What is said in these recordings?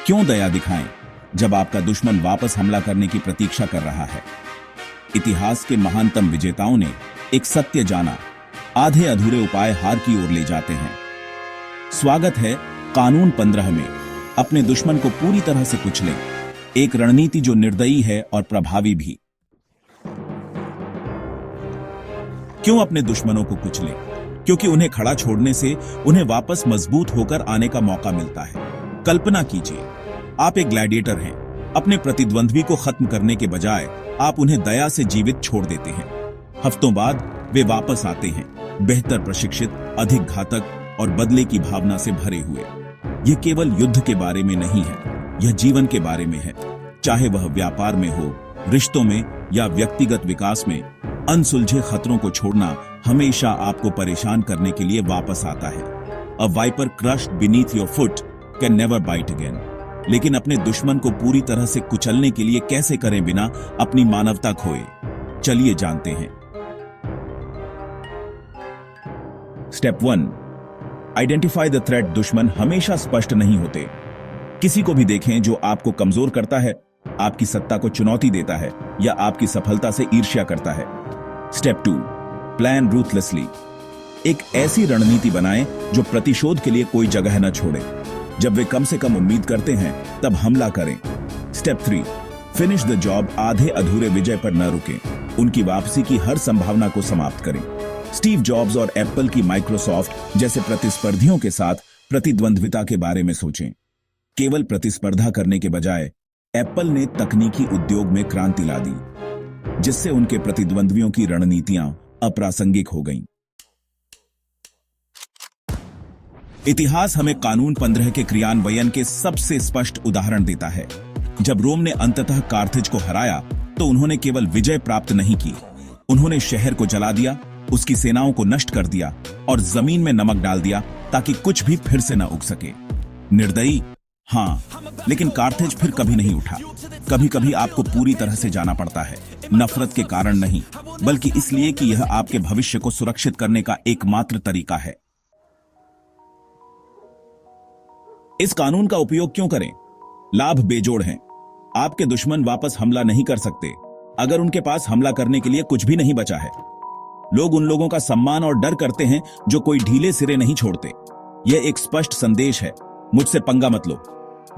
क्यों दया दिखाएं जब आपका दुश्मन वापस हमला करने की प्रतीक्षा कर रहा है। इतिहास के महानतम विजेताओं ने एक सत्य जाना, आधे अधूरे उपाय हार की ओर ले जाते हैं। स्वागत है कानून 15 में। अपने दुश्मन को पूरी तरह से कुचलें, एक रणनीति जो निर्दयी है और प्रभावी भी। क्यों अपने दुश्मनों को कुचलें? क्योंकि उन्हें खड़ा छोड़ने से उन्हें वापस मजबूत होकर आने का मौका मिलता है। कल्पना कीजिए, आप एक ग्लैडिएटर हैं। अपने प्रतिद्वंद्वी को खत्म करने के बजाय आप उन्हें दया से जीवित छोड़ देते हैं। हफ्तों बाद वे वापस आते हैं, बेहतर प्रशिक्षित, अधिक घातक और बदले की भावना से भरे हुए। यह केवल युद्ध के बारे में नहीं है, यह जीवन के बारे में है। चाहे वह व्यापार में हो, रिश्तों में या व्यक्तिगत विकास में, अनसुलझे खतरों को छोड़ना हमेशा आपको परेशान करने के लिए वापस आता है। A viper crushed beneath your foot can never bite again. लेकिन अपने दुश्मन को पूरी तरह से कुचलने के लिए कैसे करें बिना अपनी मानवता खोए? चलिए जानते हैं। Step 1, identify the threat. दुश्मन हमेशा स्पष्ट नहीं होते। किसी को भी देखें जो आपको कमजोर करता है, आपकी सत्ता को चुनौती देता है या आपकी सफलता से ईर्ष्या करता है। Step 2, plan ruthlessly. एक ऐसी रणनीति बनाएं जो प्रतिशोध के लिए कोई जगह न छोड़े। जब वे कम से कम उम्मीद करते हैं तब हमला करें। Step 3, finish the job. आधे अधूरे विजय पर न रुकें, उनकी वापसी की हर संभावना को समाप्त करें। स्टीव जॉब्स और एप्पल की माइक्रोसॉफ्ट जैसे प्रतिस्पर्धियों के साथ प्रतिद्वंद्विता के बारे में सोचें। केवल प्रतिस्पर्धा करने के बजाय एप्पल ने तकनीकी उद्योग में क्रांति ला दी, जिससे उनके प्रतिद्वंद्वियों की रणनीतियां अप्रासंगिक हो गईं। इतिहास हमें कानून 15 के क्रियान्वयन के सबसे स्पष्ट उदाहरण देता है। जब रोम ने अंततः कार्थेज को हराया तो उन्होंने केवल विजय प्राप्त नहीं की, उन्होंने शहर को जला दिया, उसकी सेनाओं को नष्ट कर दिया और जमीन में नमक डाल दिया ताकि कुछ भी फिर से न उग सके। निर्दयी, हाँ, लेकिन कार्थेज फिर कभी नहीं उठा। कभी कभी आपको पूरी तरह से जाना पड़ता है, नफरत के कारण नहीं, बल्कि इसलिए कि यह आपके भविष्य को सुरक्षित करने का एकमात्र तरीका है। इस कानून का उपयोग क्यों करें? लाभ बेजोड़ हैं। आपके दुश्मन वापस हमला नहीं कर सकते अगर उनके पास हमला करने के लिए कुछ भी नहीं बचा है। लोग उन लोगों का सम्मान और डर करते हैं जो कोई ढीले सिरे नहीं छोड़ते। यह एक स्पष्ट संदेश है, मुझसे पंगा मत लो।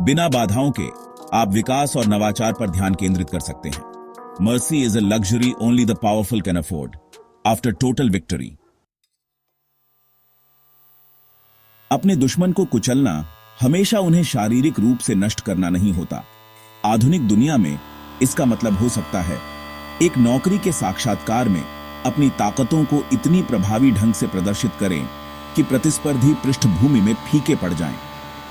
बिना बाधाओं के आप विकास और नवाचार पर ध्यान केंद्रित कर सकते हैं। Mercy is a luxury only the powerful can afford after total victory. अपने दुश्मन को कुचलना हमेशा उन्हें शारीरिक रूप से नष्ट करना नहीं होता। आधुनिक दुनिया में इसका मतलब हो सकता है एक नौकरी के साक्षात्कार में अपनी ताकतों को इतनी प्रभावी ढंग से प्रदर्शित करें कि प्रतिस्पर्धी पृष्ठभूमि में फीके पड़ जाएं।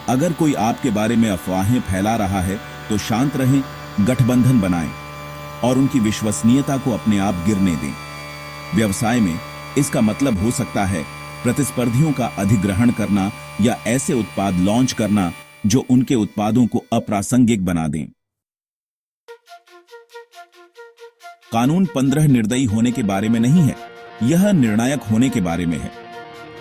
अगर कोई आपके बारे में अफवाहें फैला रहा है तो शांत रहें, गठबंधन बनाएं और उनकी विश्वसनीयता को अपने आप गिरने दें। व्यवसाय में इसका मतलब हो सकता है प्रतिस्पर्धियों का अधिग्रहण करना या ऐसे उत्पाद लॉन्च करना जो उनके उत्पादों को अप्रासंगिक बना दें। कानून 15 निर्दयी होने के बारे में नहीं है, यह निर्णायक होने के बारे में है।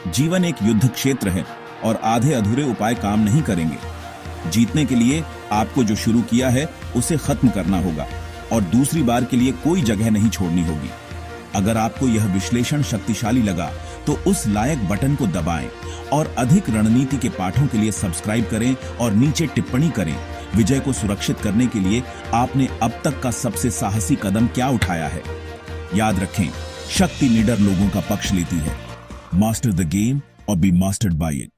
जीवन एक युद्ध क्षेत्र है और आधे अधूरे उपाय काम नहीं करेंगे। जीतने के लिए आपको जो शुरू किया है उसे खत्म करना होगा और दूसरी बार के लिए कोई जगह नहीं छोड़नी होगी। अगर आपको यह विश्लेषण शक्तिशाली लगा तो उस लायक बटन को दबाएं और अधिक रणनीति के पाठों के लिए सब्सक्राइब करें और नीचे टिप्पणी करें। विजय को सुरक्षित करने के लिए आपने अब तक का सबसे साहसी कदम क्या उठाया है? याद रखें, शक्ति निडर लोगों का पक्ष लेती है। मास्टर द गेम और बी मास्टर्ड बाय इट।